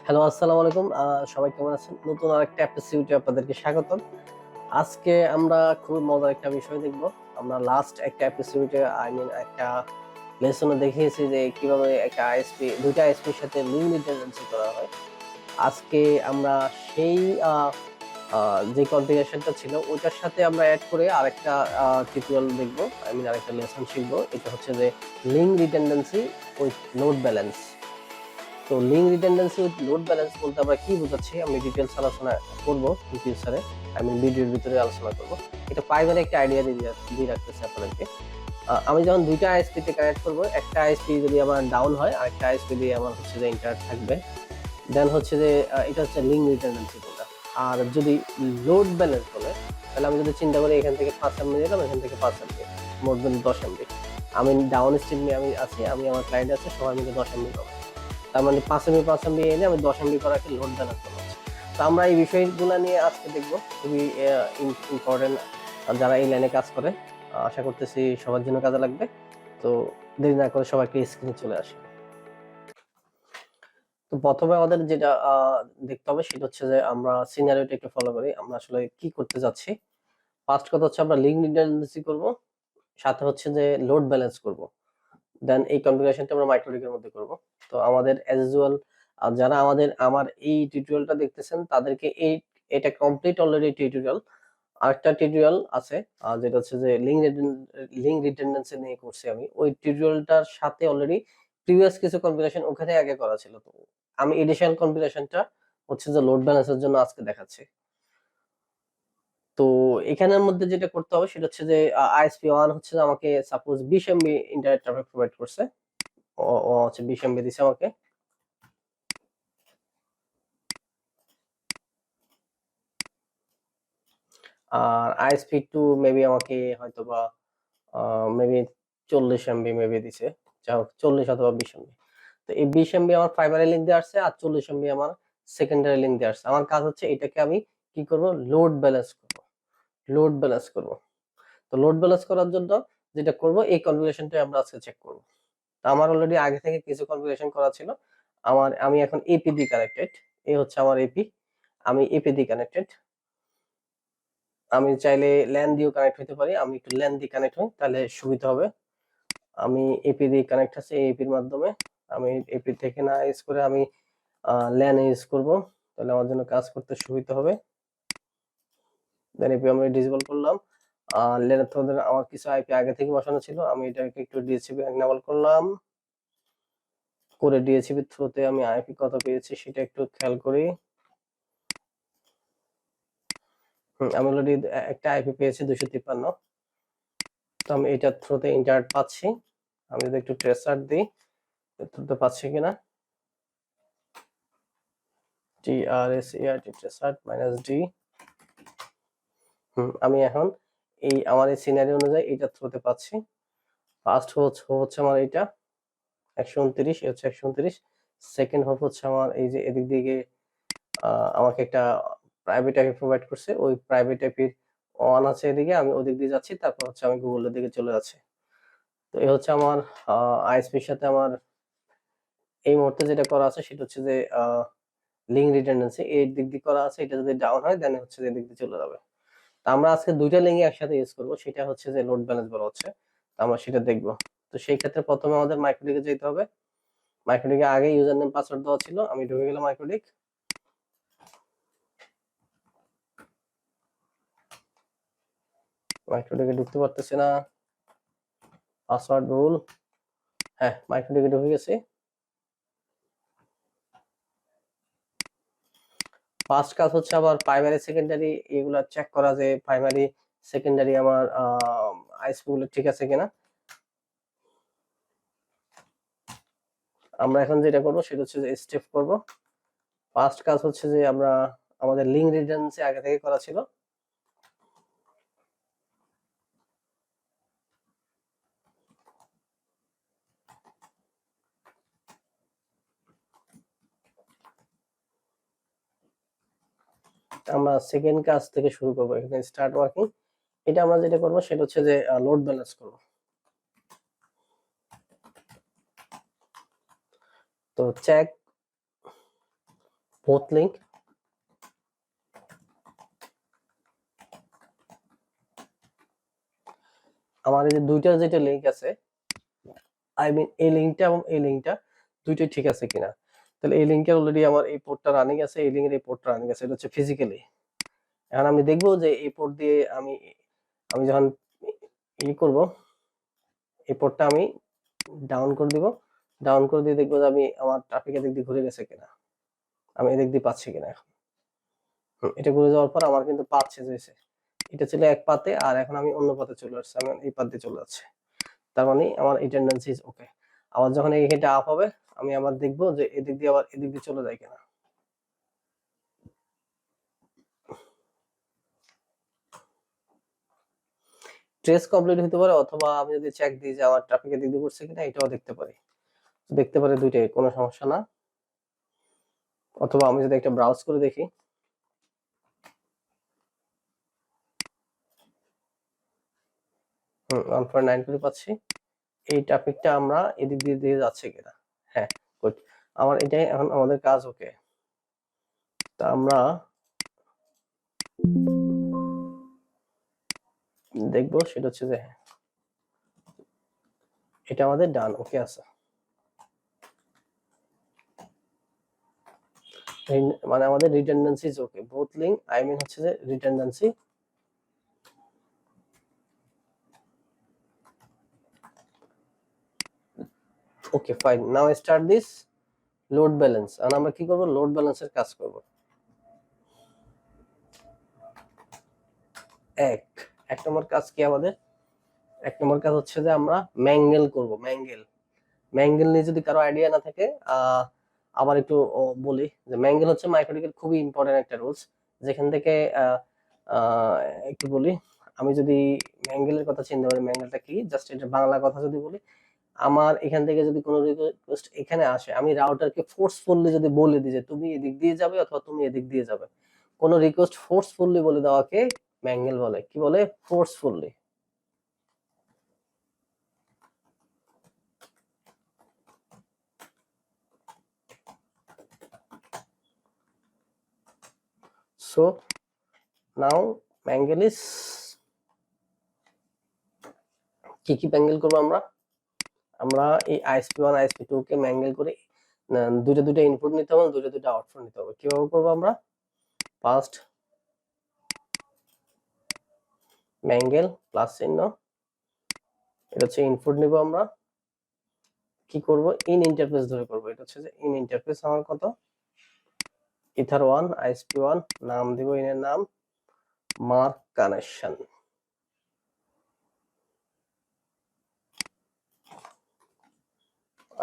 Hello, আসসালামু আলাইকুম। সবাই কেমন আছেন? নতুন আরেকটা এপিসোডে আপনাদেরকে স্বাগতম। আজকে আমরা খুব মজার একটা বিষয় দেখব। আমরা লাস্ট একটা এপিসোডে একটা লেসনে দেখিয়েছি যে কিভাবে একটা আইএসপি ২ টা আইএসপির সাথে লিঙ্ক রিডান্ডেন্সি করা হয়। আজকে আমরা সেই আ আ যে কনফিগারেশনটা ছিল ওটার সাথে আমরা এড করে আরেকটা টিউটোরিয়াল দেখব। আরেকটা লেসন শিখব। এটা হচ্ছে যে link redundancy with load balance. তো link redundancy with load balance বলতে আমরা কি বোঝাচ্ছি আমি ডিটেইলস আলোচনা করব ফিউচারে। ভিডিওর ভিতরে আলোচনা করব। এটা প্রাইমারি একটা আইডিয়া দিয়ে রাখতেছি আপনাদেরকে। আমি যখন ২ টা আইএসপি তে কানেক্ট করব, একটা আইএসপি যদি আমার ডাউন হয়, আরেকটা আইএসপি দিয়ে আমার হচ্ছে যে ইন্টারনেট থাকবে। দেন হচ্ছে যে এটা হচ্ছে লিঙ্ক রিডান্ডেন্সি বলে। আর যদি লোড ব্যালেন্স বলে, তাহলে আমি যদি চিন্তা করি এখান থেকে ৫ এমবি নিলাম, এখান থেকে ৫ এমবি, মোট বিল ১০ এমবি। আমি ডাউন স্ট্রিম নিয়ে আমি আছি, আমি আমার ক্লায়েন্ট আছে, সবাই মিলে ১০ এমবি পাবো। তার মানে ৫ এমবি ৫ এমবি এনে আমি ১০ এমবি করাকে লোড ব্যালেন্স বলা হচ্ছে। তো আমরা এই বিষয়গুলো নিয়ে আজকে দেখব। খুবই ইম্পর্টেন্ট যারা এই লাইনে কাজ করে। আশা করতেছি সবার জন্য কাজে লাগবে। তো দেরি না করে সবাইকে স্ক্রিনে চলে আসি। তো ১ম এ আমাদের যেটা দেখতে হবে সেটা হচ্ছে যে আমরা সিনারিওটা একটু ফলো করি। আমরা আসলে কি করতে যাচ্ছি। ফার্স্ট কথা হচ্ছে আমরা লিঙ্ক রিডান্ডেন্সি করব। সাথে হচ্ছে যে লোড ব্যালেন্স করব। দেন এই কনফিগারেশনটা আমরা MikroTik এর মধ্যে করব। তো আমাদের অ্যাজ ইউজুয়াল যারা আমার এই টিউটোরিয়ালটা দেখতেছেন তাদেরকে এটা কমপ্লিট অলরেডি টিউটোরিয়াল। আরেকটা টিউটোরিয়াল আছে যেটা হচ্ছে যে লিঙ্ক রিডান্ডেন্সি নিয়ে করছি আমি। ওই টিউটোরিয়ালটার সাথে অলরেডি প্রিভিয়াস কিছু কনফিগারেশন ওখানে আগে করা ছিল। তো আমি এডিশনাল কনফিগারেশনটা হচ্ছে যে লোড ব্যালেন্সের জন্য আজকে দেখাচ্ছি। তো এখানের মধ্যে যেটা করতে হবে সেটা হচ্ছে যে আইএসপি 1 হচ্ছে যে আমাকে suppose ২০ MB internet traffic provide করছে। ও হচ্ছে ২০ এমবি দিছে আমাকে। আর আইএসপি 2 মেবি আমাকে হয়তোবা মেবি ৪০ এমবি মেবি দিছে। যাই হোক ৪০ অথবা ২০ এমবি। তো এই ২০ এমবি আমার প্রাইমারি লিঙ্ক দিয়ে আসছে আর ৪০ এমবি আমার সেকেন্ডারি লিঙ্ক দিয়ে আসছে। আমার কাজ হচ্ছে এটাকে আমি কি করব? লোড ব্যালেন্স করব। লোড ব্যালেন্স করব। তো লোড ব্যালেন্স করার জন্য যেটা করব এই কনফিগারেশনটাই আমরা আজকে চেক করব। আমার অলরেডি আগে থেকে কিছু কনফিগারেশন করা ছিল। আমি এখন এপি দিয়ে কানেক্টেড। এই হচ্ছে আমার এপি। আমি এপি দিয়ে কানেক্টেড। আমি চাইলে LAN দিয়েও কানেক্ট হইতে পারি। আমি একটু LAN দিয়ে কানেক্ট হই, তাহলে সুবিধা হবে। আমি এপি দিয়ে কানেক্ট আছি, এই এপির মাধ্যমে। আমি এপি থেকে না ইউজ করে আমি LAN ইউজ করব। তাহলে আমার জন্য কাজ করতে সুবিধা হবে। দেন এপি আমি ডিসেবল করলাম। LAN এর থ্রুতে আমার কিছু আইপি আগে থেকে বসানো ছিল। আমি এটাকে একটু ডিএচসিপি এনেবল করলাম। করে ডিএচসিপির থ্রুতে আমি আইপি কত পেয়েছি সেটা একটু খেয়াল করি। আমি অলরেডি একটা আইপি পেয়েছি 253। তো আমি এটার থ্রুতে ইন্টারনেট পাচ্ছি। আমি যদি একটু ট্রেসার দিই, এর থ্রুতে পাচ্ছি কিনা। TRSART tracer -D। আমি এখন আমার এই সিনারি অনুযায়ী এটার থ্রুতে পাচ্ছি। ফার্স্ট হচ্ছে আমার এইটা 129, এ হচ্ছে 129। সেকেন্ড হচ্ছে আমার এই যে এদিক দিকে আমাকে একটা প্রাইভেট আইপি প্রোভাইড করছে। ওই প্রাইভেট আইপির অন আছে এদিকে, আমি ওদিক দিয়ে যাচ্ছি। তারপর হচ্ছে আমি গুগলের দিকে চলে যাচ্ছি। তো এই হচ্ছে আমার আইএসপির সাথে আমার এই মুহূর্তে যেটা করা আছে সেটা হচ্ছে যে লিঙ্ক রিডান্ডেন্সি এই দিক দিয়ে করা আছে। এটা যদি ডাউন হয় দেন হচ্ছে যে এদিক দিয়ে চলে যাবে। তো আমরা আজকে ২ টা লিঙ্ক একসাথে ইউজ করব। সেটা হচ্ছে যে লোড ব্যালেন্স বলা হচ্ছে। তো আমরা সেটা দেখব। তো সেই ক্ষেত্রে ১ম এ আমাদের MikroTik এ যেতে হবে। MikroTik এ আগে ইউজার নেম পাসওয়ার্ড দেওয়া ছিল। আমি ঢুকে গেলাম MikroTik। MikroTik এ ঢুকতে পারতেছি না। পাসওয়ার্ড ভুল। হ্যাঁ, MikroTik এ ঢুকে গেছি। ফার্স্ট কাজ হচ্ছে আবার প্রাইমারি সেকেন্ডারি এগুলা চেক করা যে প্রাইমারি সেকেন্ডারি আমার আইএসপি গুলো ঠিক আছে কিনা। আমরা এখন যেটা করব সেটা হচ্ছে যে স্টেপ করব। ফার্স্ট কাজ হচ্ছে যে আমরা আমাদের লিঙ্ক রিডান্ডেন্সি আগে থেকে করা ছিল। আমরা সেকেন্ড কাজ থেকে শুরু করব। এখানে স্টার্ট ওয়ার্কিং। এটা আমরা যেটা করব সেটা হচ্ছে যে লোড ব্যালেন্স করব। তো চেক both link আমার এই যে দুইটার যেটা লিংক আছে আই মিন এই লিংকটা এবং এই লিংকটা দুইটাই ঠিক আছে কিনা। তাহলে এই লিংকের অলরেডি আমার এই পোর্টটা রানিং আছে, এই লিংকের এই পোর্টটা রানিং আছে, এটা হচ্ছে ফিজিক্যালি। এখন আমি দেখবো যে এই পোর্ট দিয়ে আমি আমি যখন ই করব এই পোর্টটা আমি ডাউন করে দিব, ডাউন করে দিয়ে দেখবো যে আমি আমার ট্রাফিক এদিক দিয়ে ঘুরে গেছে কিনা, আমি এদিক দিয়ে পাচ্ছি কিনা। এখন এটা ঘুরে যাওয়ার পর আমার কিন্তু পাথ চেঞ্জ হয়েছে, এটা ছিল এক পাতে আর এখন আমি অন্য পাতে চলে আসছি, আমি এই পাত দিয়ে চলে যাচ্ছি। তার মানে আমার রিডান্ডেন্সি ইজ ওকে। আবার যখন এইটা আপ হবে আমি আবার দেখবো যে এদিক দিয়ে আবার এদিক দিয়ে চলে যায় কিনা। ট্রেস কমপ্লিট হতে পারে, অথবা আমি যদি চেক দিই যে আমার ট্রাফিক এদিক দিয়ে ঘুরছে কিনা, এটাও দেখতে পারি। দেখতে পারি দুইটাই, কোনো সমস্যা না। অথবা আমি যদি একটা ব্রাউজ করে দেখি, 1.9 করে পাচ্ছি। এই ট্রাফিকটা আমরা এদিক দিয়ে দিয়ে যাচ্ছে কিনা। হ্যাঁ, গুড। আমার এটাই এখন আমাদের কাজ ওকে। তা আমরা দেখবো সেটা হচ্ছে যে এটা আমাদের ডান ওকে আছে। মানে আমাদের redundancy is okay, both link I mean হচ্ছে যে redundancy okay, fine. Now start this load balance. আর আমরা কি করব, লোড ব্যালেন্সের কাজ করব। এক নম্বর কাজ কি আমাদের, এক নম্বর কাজ হচ্ছে যে আমরা ম্যাঙ্গেল করব। ম্যাঙ্গেল নিয়ে যদি কারো আইডিয়া না থাকে আবার একটু বলি যে ম্যাঙ্গেল হচ্ছে মাইক্রোটিকের খুবই ইম্পর্টেন্ট একটা রুলস, যেখান থেকে একটু বলি। আমি যদি ম্যাঙ্গেলের কথা চিন্তা করি, ম্যাঙ্গেলটা কি, জাস্ট এটা বাংলা কথা যদি বলি, আমার এখান থেকে যদি কোনো রিকোয়েস্ট এখানে আসে, আমি রাউটারকে ফোর্সফুলি যদি বলে দিই যে তুমি এদিক দিয়ে যাবে অথবা তুমি এদিক দিয়ে যাবে, কোনো রিকোয়েস্ট ফোর্সফুলি বলে দেওয়াকে ম্যাঙ্গেল বলে। কি বলে? Forcefully. So now mangle is কি কি ম্যাঙ্গেল করবো আমরা, আমরা এই ISP1 ISP2 কে ম্যাঙ্গেল করে দুইটা ইনপুট নিতে হবে, দুইটা আউটপুট নিতে হবে। কিভাবে করবো আমরা? ফার্স্ট ম্যাঙ্গেল প্লাস চিহ্ন, এটা হচ্ছে ইনপুট নিব। আমরা কি করব, ইন ইন্টারফেস ধরে করব। এটা হচ্ছে যে ইন ইন্টারফেস আমার কত, ইথার1 ISP1, নাম দিব ইনের নাম mark connection.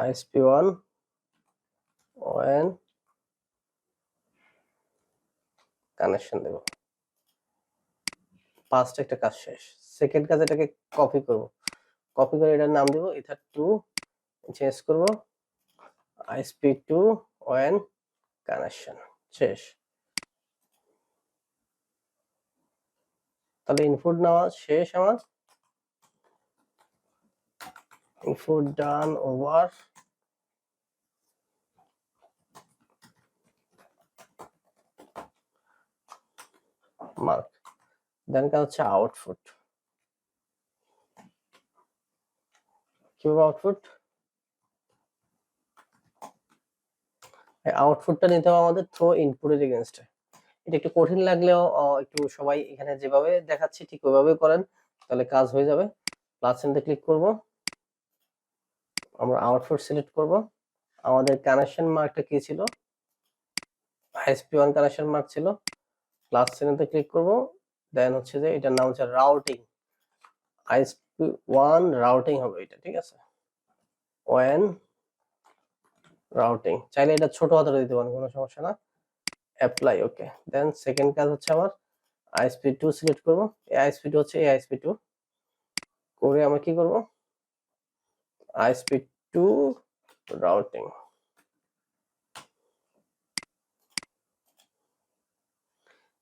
ISP1 own connection দেব। ফার্স্ট একটা কাজ শেষ। সেকেন্ড কাজ, এটাকে কপি করব, কপি করে এটার নাম দিব ইথার2, চেঞ্জ করব ISP2 ওএন কানেকশন। শেষ। তাহলে ইনপুট নেওয়া শেষ আমার, ইনপুট ডান ওভার মার্ক। দেন কাজ হচ্ছে আউটপুট। কিভাবে আউটপুট, আউটপুটটা নিতে হবে আমাদের থ্রো ইনপুটের এগেইনস্টে। এটা একটু কঠিন লাগলেও একটু সবাই এখানে যেভাবে দেখাচ্ছি ঠিক ওইভাবে করেন, তাহলে কাজ হয়ে যাবে। প্লাস চিহ্নতে ক্লিক করব, আমরা আউটপুট সিলেক্ট করব। আমাদের কানেকশন মার্কটা কি ছিল, ISP1 কানেকশন মার্ক ছিল। প্লাস চিহ্নতে ক্লিক করব, দেন হচ্ছে যে এটার নাম হচ্ছে রাউটিং, ISP1 রাউটিং হবে এটা, ঠিক আছে। ওএন রাউটিং, চাইলে এটা ছোট হাতের দিতে পারেন, কোনো সমস্যা না। অ্যাপ্লাই, ওকে। দেন সেকেন্ড কাজ হচ্ছে আমার ISP2 সিলেক্ট করব। এই ISP2 হচ্ছে এই ISP2 করে আমরা কি করব, ISP2 রাউটিং।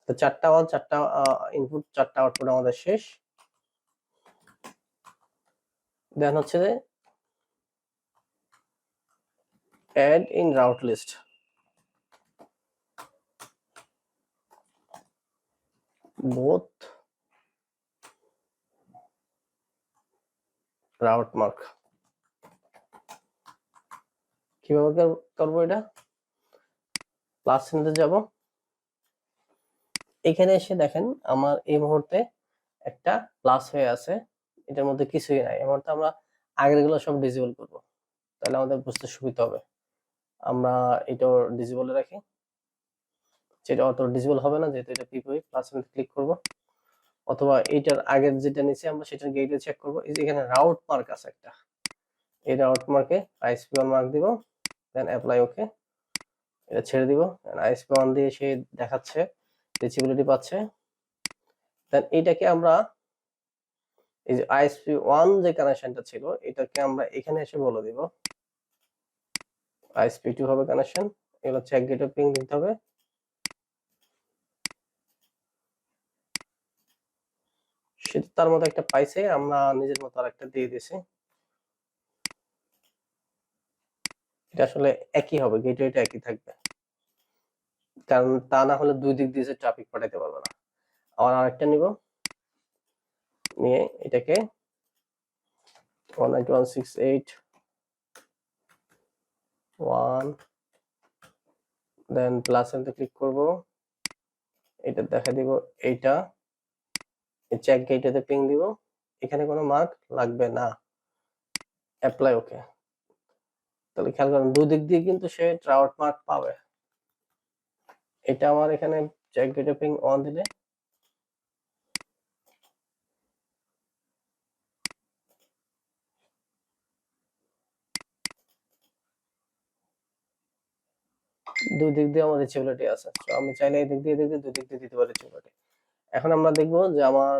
তো চারটা ইনপুট, চারটা আউটপুট আমাদের শেষ। দেন হচ্ছে যে add in route list. both route mark কিভাবে করবো এটা প্লাস চিহ্নতে যাব এখানে এসে দেখেন আমার এই মুহূর্তে একটা প্লাস হয়ে আছে এটার মধ্যে কিছুই নাই এই মুহূর্তে আমরা আগের গুলো সব ডিসেবল করব তাহলে আমাদের বুঝতে সুবিধা হবে আমরা এটা ডিসেবলে রাখি যেটা অটো ডিসেবল হবে না যেহেতু এটা পিপিআই প্লাস চিহ্নতে ক্লিক করব অথবা এটার আগের যেটা নিচে আমরা সেটার গেটে চেক করব এই যে এখানে রাউট মার্ক আছে একটা এই রাউট মার্কে ISP1 মার্ক দিব দেন অ্যাপ্লাই ওকে এটা ছেড়ে দিব ISP1 দিয়ে সে দেখাচ্ছে রিচেবিলিটি পাচ্ছে দেন এটাকে আমরা এই যে ISP1 যে কানেকশনটা ছিল এটাকে আমরা এখানে এসে বলে দিব ISP2 হবে কানেকশন এগুলো চেক গেটে পিং দিতে হবে সেটা তার মতো একটা পাইছে আমরা নিজের মতো আরেকটা দিয়ে দিয়েছি এটা আসলে একই হবে গেটওয়েটা একই থাকবে কারণ তা না হলে দুই দিক দিয়ে ট্রাফিক পাঠাতে পারবে না আবার আরেকটা নিব নিয়ে এটাকে 192.168.1 দেন প্লাস এন্টার ক্লিক করব এটা দেখা দিব এইটা চেক গেটে পিং দিব এখানে কোনো মার্ক লাগবে না অ্যাপ্লাই ওকে তাহলে খেয়াল করেন দুই দিক দিয়ে কিন্তু সে ট্রাউট মার্ক পাবে এটা আমার এখানে চেক গেটে পিং অন দিলে দুই দিক দিয়ে আমার রিচেবিলিটি আছে তো আমি চাইলে এই দিক দিয়ে দুই দিক দিয়ে দিতে পারি রিচেবিলিটি এখন আমরা দেখব যে আমার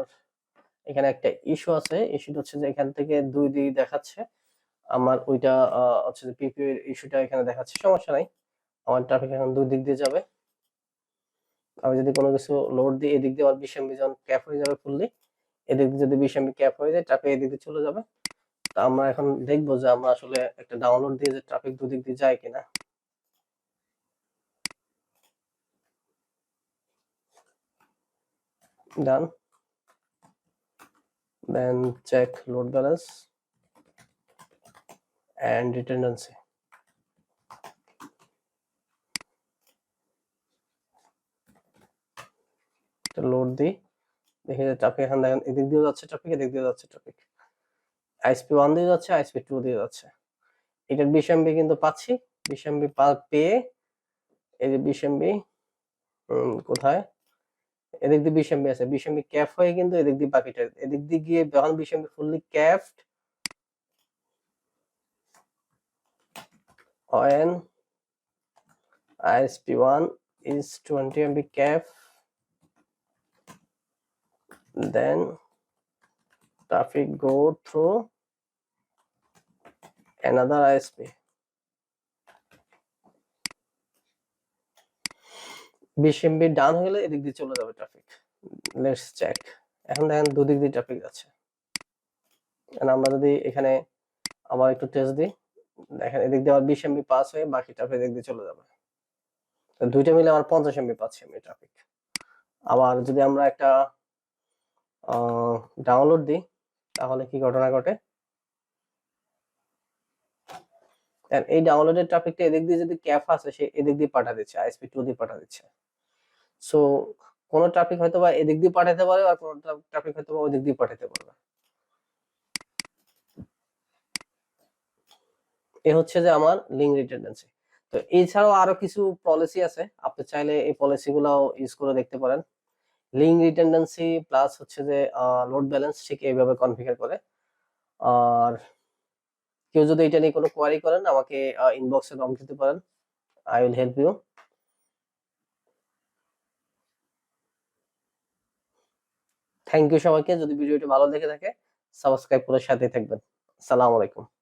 এখানে একটা ইস্যু আছে ইস্যুটা হচ্ছে যে এখান থেকে দুই দিক দেখাচ্ছে আমার ওইটা হচ্ছে যে পিপি এর ইস্যুটা এখানে দেখাচ্ছে সমস্যা নাই আমার ট্রাফিক এখন দুই দিক দিয়ে যাবে আমি যদি কোনো কিছু লোড দিই এদিক দিয়ে আমার 20 MB যখন ক্যাপ হয়ে যাবে ফুললি এদিক দিয়ে যদি 20 MB ক্যাপ হয়ে যায় ট্রাফিক এদিক দিয়ে চলে যাবে তো আমরা এখন দেখবো যে আমরা আসলে একটা ডাউনলোড দিয়ে যে ট্রাফিক দুদিক দিয়ে যায় কিনা ডান then check load balance and redundancy তো লোড দিই দেখি যে ট্রাফিক এখন দেখেন এদিক দিয়ে যাচ্ছে ট্রাফিক এদিক দিয়ে যাচ্ছে ট্রাফিক ISP1 দিয়ে যাচ্ছে ISP2 দিয়ে যাচ্ছে এটার 20 MB কিন্তু পাচ্ছি 20 MB পেয়ে এই যে 20 MB কোথায় এদিক দিয়ে 20 MB আছে 20 MB ক্যাপ হয়ে কিন্তু এদিক দিয়ে বাকিটা এদিক দিয়ে গিয়ে যখন 20 MB fully ক্যাপড when ISP1 is 20 MB cap then traffic go through another ISP 20 MB down হলে এদিক দিয়ে চলে যাবে ট্রাফিক লেটস চেক এখন দেখেন দুদিক দিয়ে ট্রাফিক যাচ্ছে আমরা যদি এখানে আবার একটু টেস্ট দিই দেখেন এদিক দিয়ে আমার 20 MB পাস হয়ে বাকি ট্রাফিক এদিক দিয়ে চলে যাবে তো দুইটা মিলে আমার 50 MB পাচ্ছি আমি ট্রাফিক আবার যদি আমরা একটা ডাউনলোড দিই তাহলে কি ঘটনা ঘটে এই ডাউনলোডের ট্রাফিকটা এদিক দিয়ে যদি ক্যাপ আছে সে এদিক দিয়ে পাঠা দিচ্ছে ISP2 দিয়ে পাঠা দিচ্ছে সো কোন ট্রাফিক হয়তো বা এদিক দিয়ে পাঠাতে পারে আর কোন ট্রাফিক হয়তো বা ওদিক দিয়ে পাঠাতে পারবে এ হচ্ছে যে আমার লিঙ্ক রিডান্ডেন্সি তো এছাড়াও আরো কিছু পলিসি আছে আপনি চাইলে এই পলিসিগুলো ইউজ করে দেখতে পারেন লিঙ্ক রিডান্ডেন্সি প্লাস হচ্ছে যে লোড ব্যালেন্স ঠিক এইভাবে কনফিগার করে আর কেউ যদি এটা নিয়ে কোনো কোয়ারি করেন আমাকে ইনবক্সে নক দিতে পারেন I will help you thank you সবাইকে যদি ভিডিওটি ভালো লেগে থাকে সাবস্ক্রাইব করে সাথে থাকবেন আসসালামু আলাইকুম